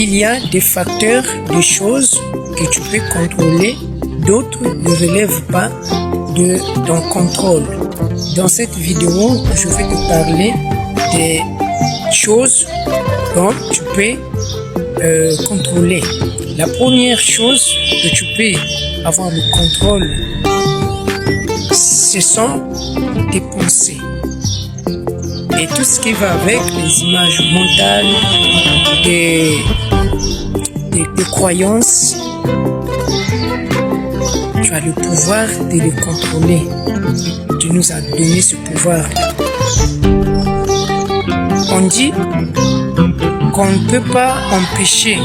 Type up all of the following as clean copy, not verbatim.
Il y a des facteurs, des choses que tu peux contrôler, d'autres ne relèvent pas de ton contrôle. Dans cette vidéo, je vais te parler des choses dont tu peux contrôler. La première chose que tu peux avoir le contrôle, ce sont tes pensées. Et tout ce qui va avec les images mentales, des croyances, tu as le pouvoir de les contrôler. Tu nous as donné ce pouvoir. On dit qu'on ne peut pas empêcher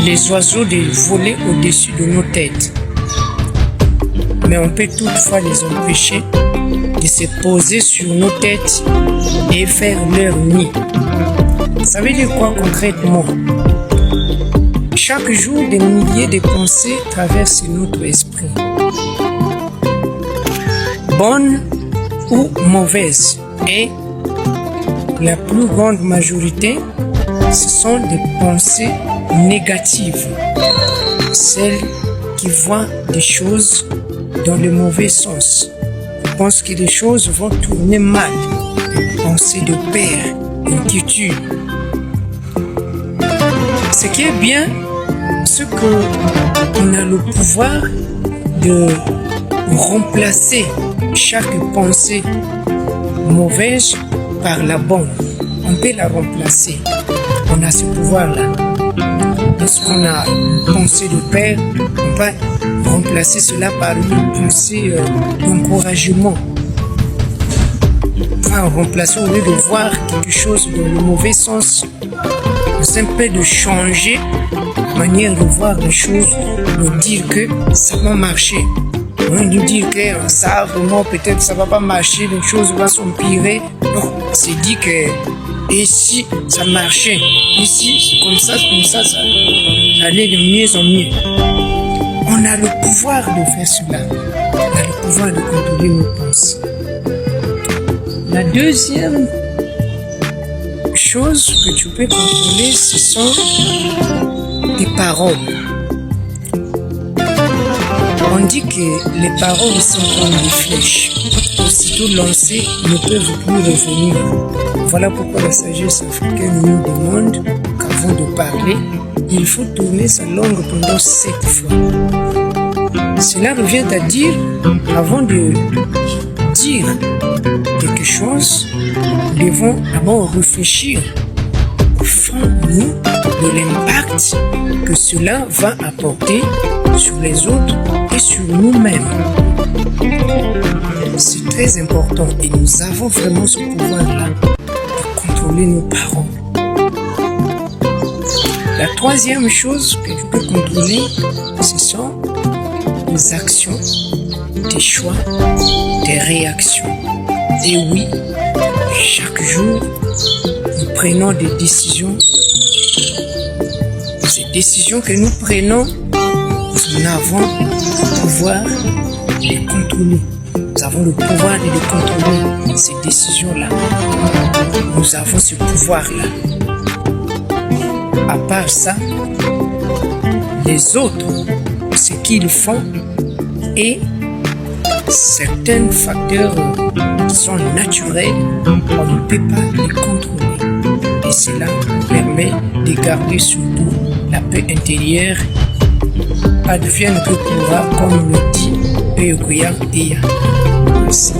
les oiseaux de voler au-dessus de nos têtes. Mais on peut toutefois les empêcher de se poser sur nos têtes et faire leur nid. Ça veut dire quoi concrètement? Chaque jour, des milliers de pensées traversent notre esprit. Bonnes ou mauvaises. Et la plus grande majorité, ce sont des pensées négatives. Celles qui voient des choses dans le mauvais sens. Ils pensent que les choses vont tourner mal. Pensées de peur, d'inquiétude. Ce qui est bien, c'est qu'on a le pouvoir de remplacer chaque pensée mauvaise par la bonne. On peut la remplacer. On a ce pouvoir-là. Lorsqu'on a une pensée de peur, on va remplacer cela par une pensée d'encouragement. Enfin, remplacer au lieu de voir quelque chose dans le mauvais sens, c'est un peu de changer la manière de voir les choses, de dire que ça va marcher. On de dire que ça vraiment peut-être ça va pas marcher, les choses vont s'empirer. Non, c'est dit que et si ça marchait, ici c'est comme ça, ça allait de mieux en mieux. On a le pouvoir de faire cela. On a le pouvoir de contrôler nos pensées. La deuxième chose que tu peux contrôler, ce sont tes paroles. On dit que les paroles sont comme des flèches. Aussitôt lancées, ne peuvent plus revenir. Voilà pourquoi la sagesse africaine nous demande qu'avant de parler, il faut tourner sa langue pendant 7 fois. Cela revient à dire, avant de dire quelque chose, nous devons d'abord réfléchir au fond de nous de l'impact que cela va apporter sur les autres et sur nous-mêmes. C'est très important et nous avons vraiment ce pouvoir-là de contrôler nos paroles. La troisième chose que tu peux contrôler, ce sont tes actions, tes choix, tes réactions. Et oui, chaque jour, nous prenons des décisions. Ces décisions que nous prenons, nous avons le pouvoir de les contrôler. Nous avons le pouvoir de les contrôler, ces décisions-là. Nous avons ce pouvoir-là. À part ça, les autres, ce qu'ils font et certains facteurs qui sont naturels, on ne peut pas les contrôler. Et cela permet de garder surtout la paix intérieure. Advienne que pourra, comme le dit Peyokoya Eya. Merci.